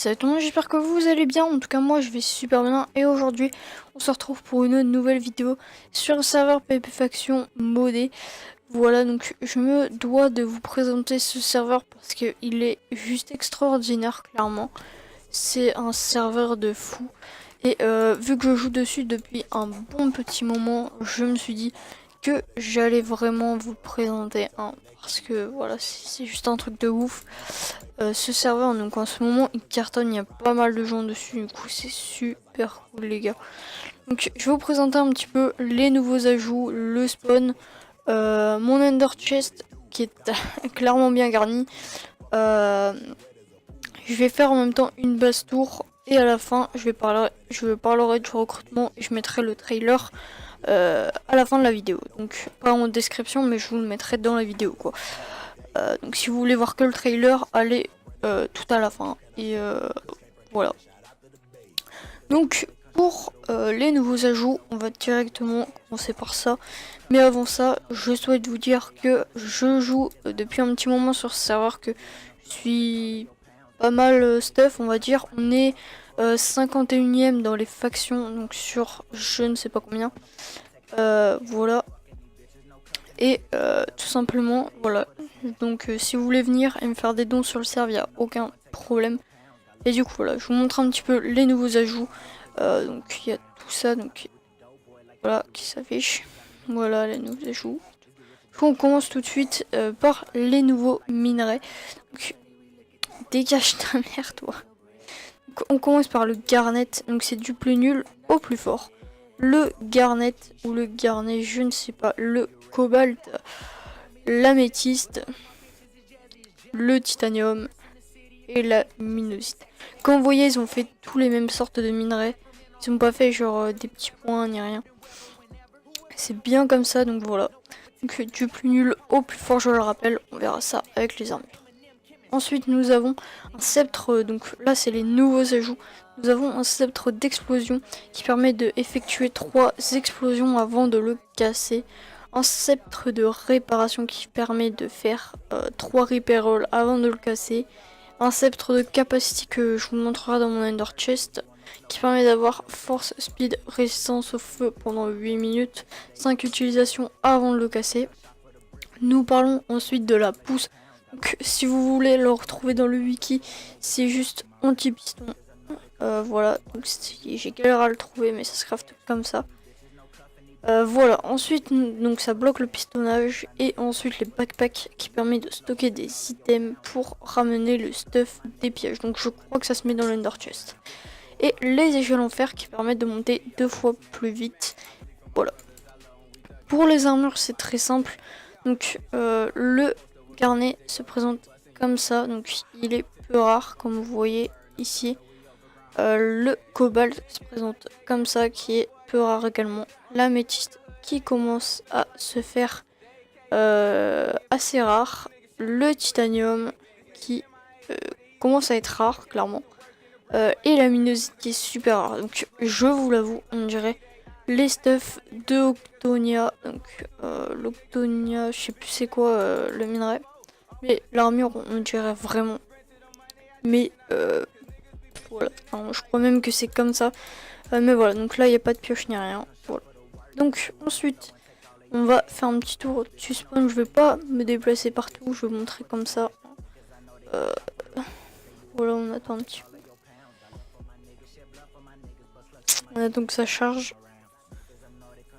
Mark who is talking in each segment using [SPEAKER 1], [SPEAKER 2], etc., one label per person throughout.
[SPEAKER 1] salut tout le monde, j'espère que vous allez bien. En tout cas moi je vais super bien et aujourd'hui on se retrouve pour une nouvelle vidéo sur le serveur PvP Faction modé. Voilà, donc je me dois de vous présenter ce serveur parce qu'il est juste extraordinaire, clairement. C'est un serveur de fou et vu que je joue dessus depuis un bon petit moment, je me suis dit que j'allais vraiment vous le présenter parce que voilà, c'est juste un truc de ouf. Ce serveur, donc en ce moment il cartonne, il y a pas mal de gens dessus, du coup c'est super cool les gars. Donc je vais vous présenter un petit peu les nouveaux ajouts, le spawn, mon Ender Chest qui est clairement bien garni. Je vais faire en même temps une base tour et à la fin je parlerai du recrutement et je mettrai le trailer à la fin de la vidéo. Donc pas en description mais je vous le mettrai dans la vidéo quoi. Donc si vous voulez voir que le trailer, allez tout à la fin. Et voilà. Donc pour les nouveaux ajouts, on va directement commencer par ça. Mais avant ça, je souhaite vous dire que je joue depuis un petit moment sur ce serveur, que je suis pas mal stuff, on va dire. On est 51ème dans les factions, donc sur je ne sais pas combien. Voilà. Et tout simplement, voilà. Donc si vous voulez venir et me faire des dons sur le serveur, il n'y a aucun problème. Et du coup, voilà, je vous montre un petit peu les nouveaux ajouts. Donc il y a tout ça, donc voilà, qui s'affiche. Voilà les nouveaux ajouts. Du coup, on commence tout de suite par les nouveaux minerais. Donc, dégage ta mère, toi. Donc, on commence par le garnet. Donc c'est du plus nul au plus fort. Le garnet ou le garnet, je ne sais pas. Le cobalt, l'améthyste, le titanium et la mineusite. Comme vous voyez, ils ont fait tous les mêmes sortes de minerais. Ils n'ont pas fait genre des petits points ni rien. C'est bien comme ça, donc voilà. Donc du plus nul au plus fort, je le rappelle. On verra ça avec les armures. Ensuite, nous avons un sceptre. Donc là, c'est les nouveaux ajouts. Nous avons un sceptre d'explosion qui permet d'effectuer 3 explosions avant de le casser. Un sceptre de réparation qui permet de faire 3 repair rolls avant de le casser. Un sceptre de capacity que je vous montrerai dans mon Ender Chest qui permet d'avoir force, speed, résistance au feu pendant 8 minutes, 5 utilisations avant de le casser. Nous parlons ensuite de la pousse. Donc, si vous voulez le retrouver dans le wiki, c'est juste anti-piston. Voilà, donc j'ai galéré à le trouver, mais ça se crafte comme ça. Voilà, ensuite donc ça bloque le pistonnage et ensuite les backpacks qui permet de stocker des items pour ramener le stuff des pièges. Donc je crois que ça se met dans l'Ender Chest. Et les échelles en fer qui permettent de monter 2 fois plus vite. Voilà. Pour les armures c'est très simple. Donc le carnet se présente comme ça. Donc il est peu rare comme vous voyez ici. Le cobalt se présente comme ça qui est peu rare également. L'améthyste qui commence à se faire assez rare. Le titanium qui commence à être rare clairement. Et la mineusite qui est super rare. Donc je vous l'avoue, on dirait les stuffs de Octonia. Donc l'Octonia, je sais plus c'est quoi le minerai. Mais l'armure on dirait vraiment. Mais voilà, enfin, je crois même que c'est comme ça. Mais voilà, donc là il n'y a pas de pioche ni rien. Voilà. Donc ensuite, on va faire un petit tour du spawn. Je vais pas me déplacer partout, je vais vous montrer comme ça. Voilà, on attend un petit peu. On attend que ça charge.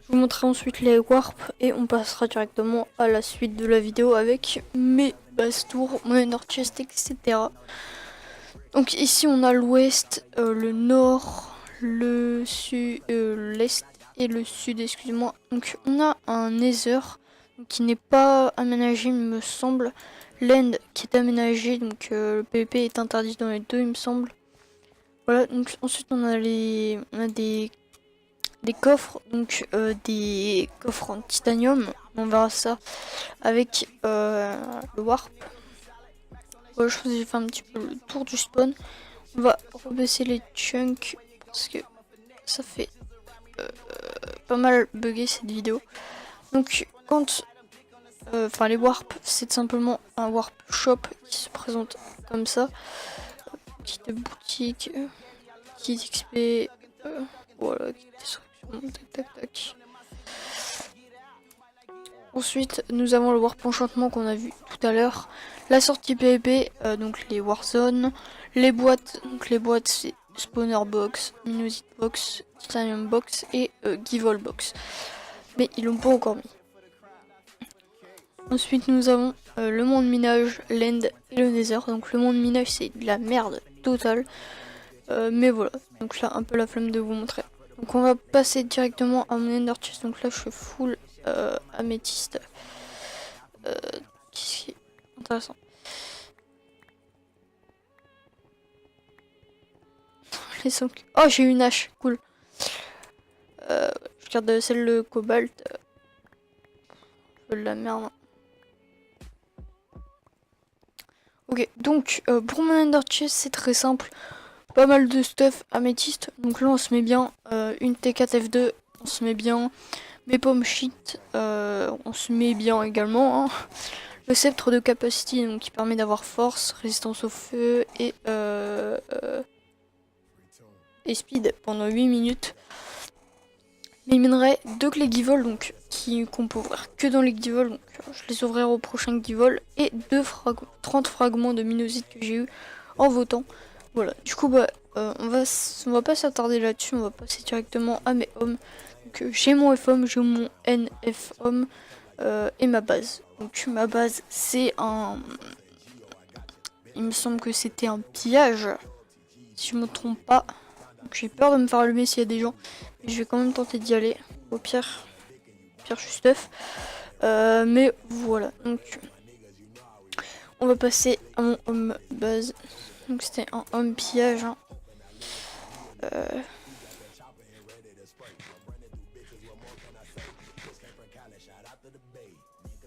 [SPEAKER 1] Je vous montrerai ensuite les warps et on passera directement à la suite de la vidéo avec mes bases tours, mon Ender Chest, etc. Donc ici on a l'ouest, le nord, le sud, l'est et le sud, excusez-moi. Donc on a un nether qui n'est pas aménagé, il me semble. L'end qui est aménagé, donc le PvP est interdit dans les deux, il me semble. Voilà, donc ensuite on a des coffres, donc des coffres en titanium. On verra ça avec le warp. Voilà, je vous ai fait un petit peu le tour du spawn. On va rebaisser les chunks parce que ça fait pas mal bugger cette vidéo. Donc quand les warps, c'est simplement un warp shop qui se présente comme ça, petite boutique, petite XP, voilà, destruction, tac tac tac. Ensuite, nous avons le Warp Enchantement qu'on a vu tout à l'heure. La sortie PvP, donc les Warzone, les boîtes, donc les boîtes c'est Spawner Box, Minusit Box, Titanium Box et Give All Box. Mais ils l'ont pas encore mis. Ensuite, nous avons le monde minage, l'End et le Nether. Donc le monde minage c'est de la merde totale. Mais voilà, donc là un peu la flemme de vous montrer. Donc on va passer directement à mon Ender Chest. Donc là je suis full améthyste. Qu'est-ce qui est intéressant. Les 5... Oh j'ai une hache, cool. Je garde celle de cobalt. De la merde. Ok, donc pour mon Ender Chest c'est très simple. Pas mal de stuff améthyste. Donc là on se met bien une T4 F2. On se met bien mes pommes shit. On se met bien également. Hein. Le sceptre de capacity donc, qui permet d'avoir force, résistance au feu et speed pendant 8 minutes. Mes minerais, 2 clés Givol donc qu'on peut ouvrir que dans les Givol, donc je les ouvrirai au prochain Givol, et 30 fragments de Minusit que j'ai eu en votant. Voilà, du coup bah on va pas s'attarder là-dessus, on va passer directement à mes hommes. Donc j'ai mon F-Home, j'ai mon NF-Home et ma base. Donc ma base c'est un... Il me semble que c'était un pillage, si je me trompe pas. J'ai peur de me faire allumer s'il y a des gens. Mais je vais quand même tenter d'y aller. Au pire je suis stuff. Mais voilà. Donc on va passer à mon home base. Donc c'était un home pillage. Hein.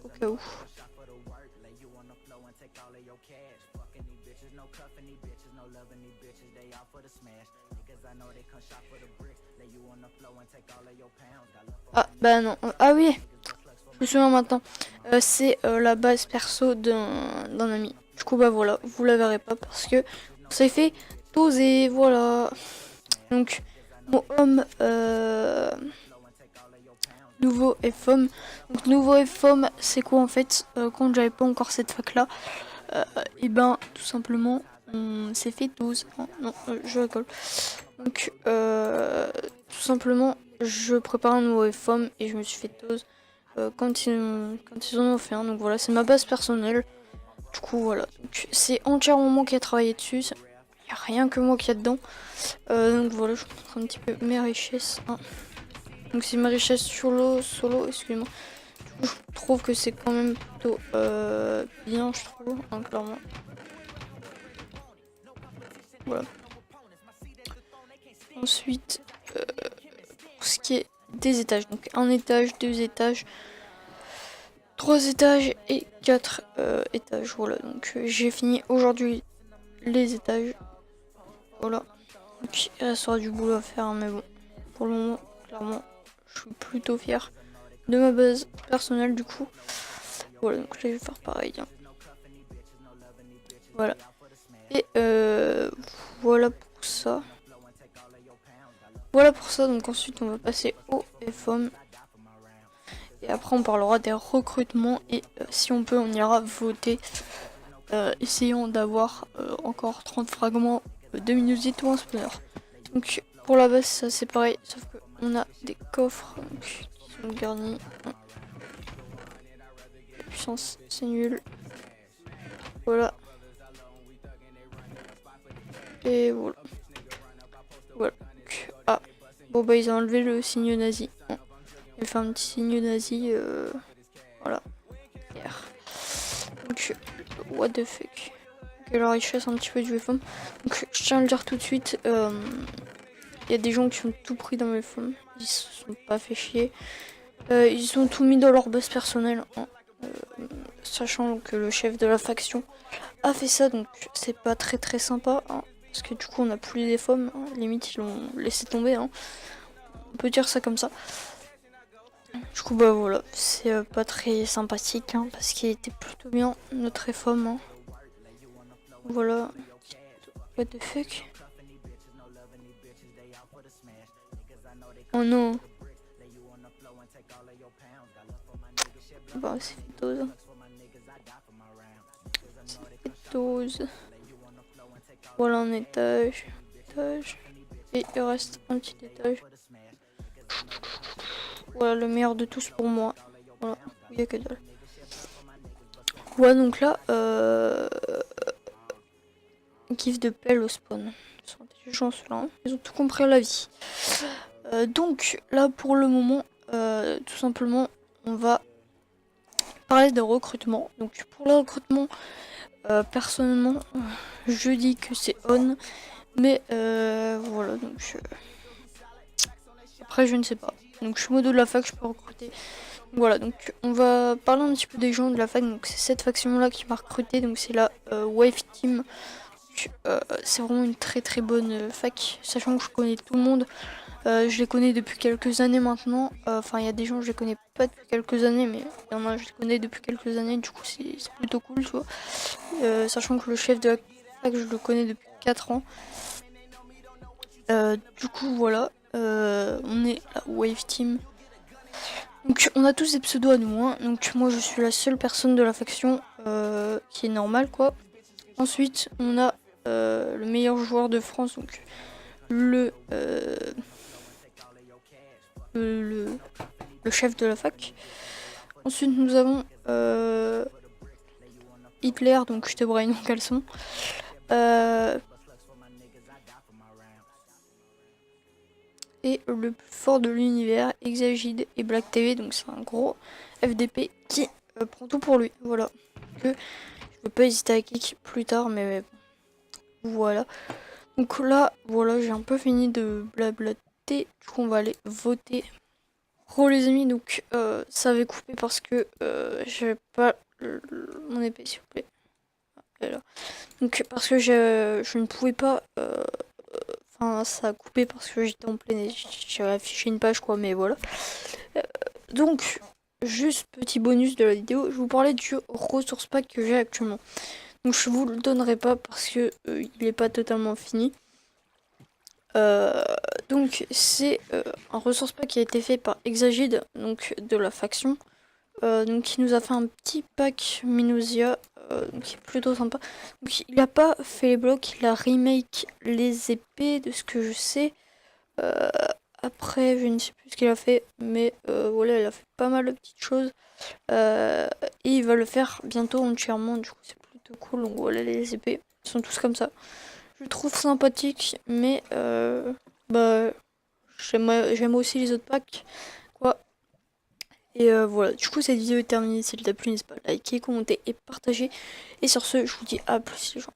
[SPEAKER 1] Au cas où. Ah bah non, ah oui, je me souviens maintenant. C'est la base perso d'un ami. Du coup bah voilà, vous la verrez pas parce que on s'est fait doser, voilà. Donc mon homme nouveau F-Home. Donc nouveau F-Home c'est quoi en fait quand j'avais pas encore cette fac là, et ben tout simplement on s'est fait 12. Oh, non, je rigole. Donc tout simplement je prépare un nouveau F-Home et je me suis fait dose quand ils en ont fait un. Donc voilà, c'est ma base personnelle. Du coup voilà, c'est entièrement moi qui a travaillé dessus. Il n'y a rien que moi qui a dedans. Donc voilà, je montre un petit peu mes richesses. Hein. Donc c'est ma richesse solo, excusez-moi. Du coup, je trouve que c'est quand même plutôt bien, je trouve, hein, clairement. Voilà. Ensuite, pour ce qui est des étages, donc un étage, 2 étages, 3 étages et 4 étages. Voilà, donc j'ai fini aujourd'hui les étages. Voilà. Donc il restera du boulot à faire, mais bon, pour le moment, clairement, je suis plutôt fier de ma base personnelle du coup. Voilà, donc je vais faire pareil. Hein. Voilà. Et voilà pour ça. Voilà pour ça, donc ensuite on va passer au F-Home. Et après on parlera des recrutements et si on peut on ira voter. Essayons d'avoir encore 30 fragments de Minusit ou un spawner. Donc pour la base ça c'est pareil, sauf qu'on a des coffres donc, qui sont garnis. La puissance c'est nul. Voilà. Et voilà. Voilà. Donc, ah. Bon bah ils ont enlevé le signe nazi. Bon. Ils ont fait un petit signe nazi. Voilà. Hier. Donc what the fuck. Ok, la richesse un petit peu du F-Home. Donc je tiens à le dire tout de suite. Il y a des gens qui ont tout pris dans mes F-Home. Ils se sont pas fait chier. Ils ont tout mis dans leur base personnelle. Hein. Sachant que le chef de la faction a fait ça. Donc c'est pas très sympa. Hein. Parce que du coup on a plus les F-Home. Hein. Limite ils l'ont laissé tomber. Hein. On peut dire ça comme ça. Du coup bah voilà. C'est pas très sympathique. Hein, parce qu'il était plutôt bien notre F-Home. Hein. Voilà. What the fuck? Oh non. Bah c'est une dose. C'est dose. Voilà un étage. Et il reste un petit étage. Voilà le meilleur de tous pour moi. Voilà, il n'y a que dalle. Ouais donc là, kiff de pelle au spawn. Ils sont intelligents ceux-là, hein. Ils ont tout compris à la vie. Donc là pour le moment, tout simplement, on va parler de recrutement. Donc pour le recrutement, personnellement, je dis que c'est on. Mais voilà, donc après je ne sais pas. Donc je suis modo de la fac, je peux recruter. Voilà, donc on va parler un petit peu des gens de la fac. Donc c'est cette faction là qui m'a recruté. Donc c'est la Wave Team. C'est vraiment une très très bonne fac, sachant que je connais tout le monde. Je les connais depuis quelques années maintenant. Enfin, il y a des gens que je les connais pas depuis quelques années, mais il y en a je les connais depuis quelques années. Du coup, c'est plutôt cool, tu vois. Sachant que le chef de la fac, je le connais depuis 4 ans. Du coup, voilà. On est la Wave Team. Donc, on a tous des pseudos à nous. Hein. Donc, moi, je suis la seule personne de la faction qui est normale, quoi. Ensuite, on a le meilleur joueur de France, donc le chef de la fac. Ensuite, nous avons Hitler, donc je te braille en caleçon. Et le plus fort de l'univers, Exagide et Black TV, donc c'est un gros FDP qui prend tout pour lui. Voilà. Que je peux pas hésiter à kick plus tard, mais voilà. Donc là, voilà, j'ai un peu fini de blablater. Du coup, on va aller voter. Oh les amis, donc ça avait coupé parce que j'avais pas mon épée, s'il vous plaît. Là. Donc parce que je ne pouvais pas. Enfin, ça a coupé parce que j'étais en pleine. J'ai affiché une page, quoi, mais voilà. Donc, juste petit bonus de la vidéo, je vous parlais du ressource pack que j'ai actuellement. Donc je vous le donnerai pas parce que il n'est pas totalement fini. Donc c'est un ressource pack qui a été fait par Exagide, donc de la faction. Donc qui nous a fait un petit pack Minusia, qui est plutôt sympa. Donc il a pas fait les blocs, il a remake les épées de ce que je sais. Après je ne sais plus ce qu'il a fait, mais voilà, il a fait pas mal de petites choses. Et il va le faire bientôt entièrement, du coup c'est plutôt cool. Donc voilà, les épées, ils sont tous comme ça. Je le trouve sympathique, mais bah j'aime aussi les autres packs, quoi. Et voilà, du coup cette vidéo est terminée. Si elle t'a plu, n'hésite pas à liker, commenter et partager. Et sur ce, je vous dis à plus les gens.